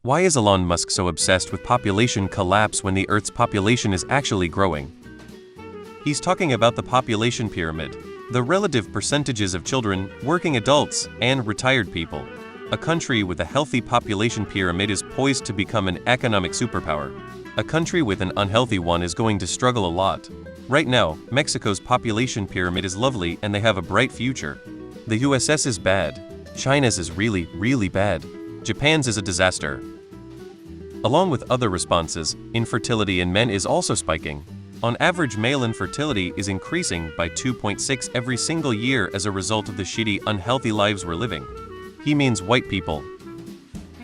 Why is Elon Musk so obsessed with population collapse when the Earth's population is actually growing? He's talking about the population pyramid, the relative percentages of children, working adults, and retired people. A country with a healthy population pyramid is poised to become an economic superpower. A country with an unhealthy one is going to struggle a lot. Right now, Mexico's population pyramid is lovely and they have a bright future. The US's is bad. China's is really, really bad. Japan's is a disaster. Along with other responses, infertility in men is also spiking. On average, male infertility is increasing by 2.6 every single year as a result of the shitty, unhealthy lives we're living. He means white people.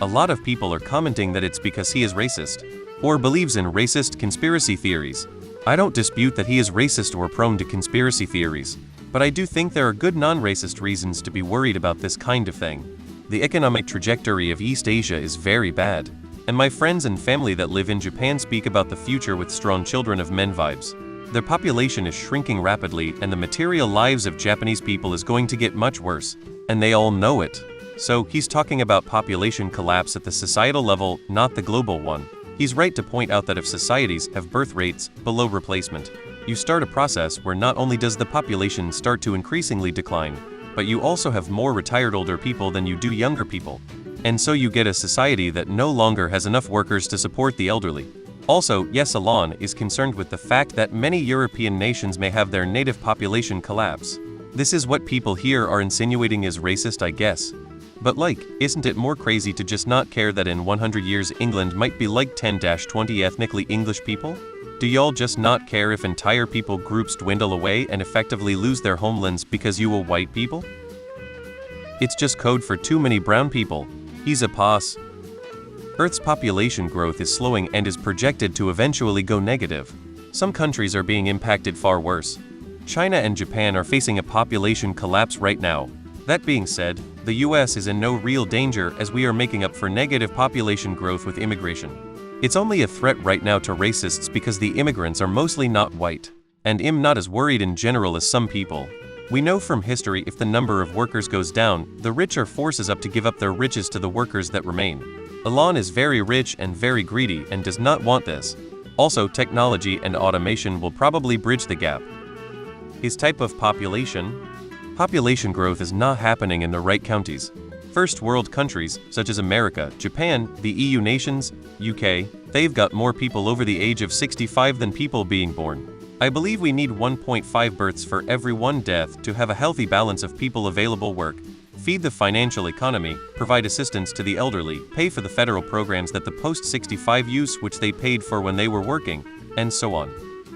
A lot of people are commenting that it's because he is racist, or believes in racist conspiracy theories. I don't dispute that he is racist or prone to conspiracy theories, but I do think there are good non-racist reasons to be worried about this kind of thing. The economic trajectory of East Asia is very bad, and my friends and family that live in Japan speak about the future with strong children of men vibes. Their population is shrinking rapidly and the material lives of Japanese people is going to get much worse, and they all know it. So he's talking about population collapse at the societal level, not the global one. He's right to point out that if societies have birth rates below replacement, you start a process where not only does the population start to increasingly decline, but you also have more retired older people than you do younger people. And so you get a society that no longer has enough workers to support the elderly. Also, yes, Elon is concerned with the fact that many European nations may have their native population collapse. This is what people here are insinuating is racist, I guess. But isn't it more crazy to just not care that in 100 years England might be like 10-20 ethnically English people? Do y'all just not care if entire people groups dwindle away and effectively lose their homelands because you are white people? It's just code for too many brown people. He's a boss. Earth's population growth is slowing and is projected to eventually go negative. Some countries are being impacted far worse. China and Japan are facing a population collapse right now. That being said, the US is in no real danger as we are making up for negative population growth with immigration. It's only a threat right now to racists because the immigrants are mostly not white, and I'm not as worried in general as some people. We know from history if the number of workers goes down, the rich are forces up to give up their riches to the workers that remain. Elon is very rich and very greedy and does not want this. Also, technology and automation will probably bridge the gap. His type of population growth is not happening in the right counties. First world countries, such as America, Japan, the EU nations, UK, they've got more people over the age of 65 than people being born. I believe we need 1.5 births for every one death to have a healthy balance of people available work, feed the financial economy, provide assistance to the elderly, pay for the federal programs that the post-65 use which they paid for when they were working, and so on.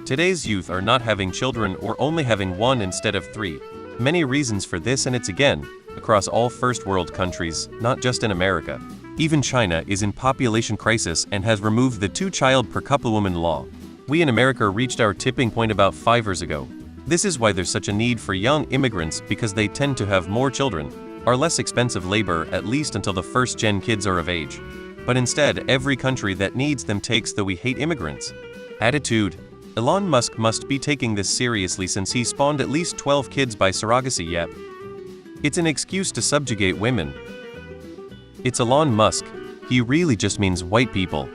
Today's youth are not having children or only having one instead of three. Many reasons for this, and it's again across all first world countries, not just in America. Even China is in population crisis and has removed the 2-child per couple woman law. We in America reached our tipping point about 5 years ago. This is why there's such a need for young immigrants because they tend to have more children, are less expensive labor at least until the first-gen kids are of age. But instead, every country that needs them takes the "we hate immigrants" attitude. Elon Musk must be taking this seriously since he spawned at least 12 kids by surrogacy. Yep. It's an excuse to subjugate women. It's Elon Musk. He really just means white people.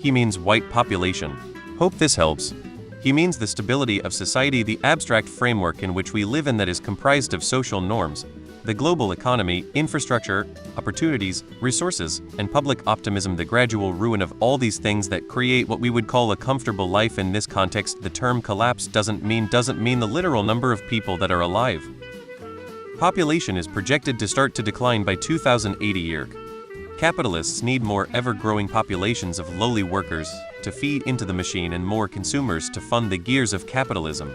He means white population. Hope this helps. He means the stability of society, the abstract framework in which we live in that is comprised of social norms, the global economy, infrastructure, opportunities, resources, and public optimism, the gradual ruin of all these things that create what we would call a comfortable life. In this context, the term collapse doesn't mean the literal number of people that are alive. Population is projected to start to decline by 2080 year. Capitalists need more ever-growing populations of lowly workers to feed into the machine and more consumers to fund the gears of capitalism.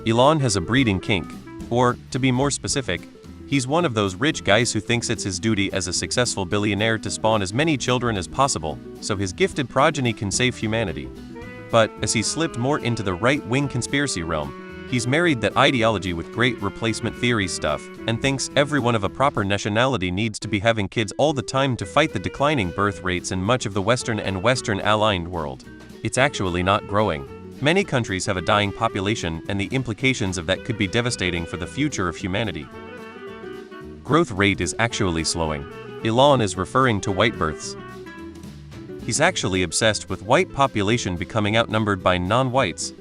Elon has a breeding kink, or, to be more specific, he's one of those rich guys who thinks it's his duty as a successful billionaire to spawn as many children as possible, so his gifted progeny can save humanity. But, as he slipped more into the right-wing conspiracy realm, he's married that ideology with great replacement theory stuff, and thinks everyone of a proper nationality needs to be having kids all the time to fight the declining birth rates in much of the Western and Western-aligned world. It's actually not growing. Many countries have a dying population, and the implications of that could be devastating for the future of humanity. Growth rate is actually slowing. Elon is referring to white births. He's actually obsessed with white population becoming outnumbered by non-whites.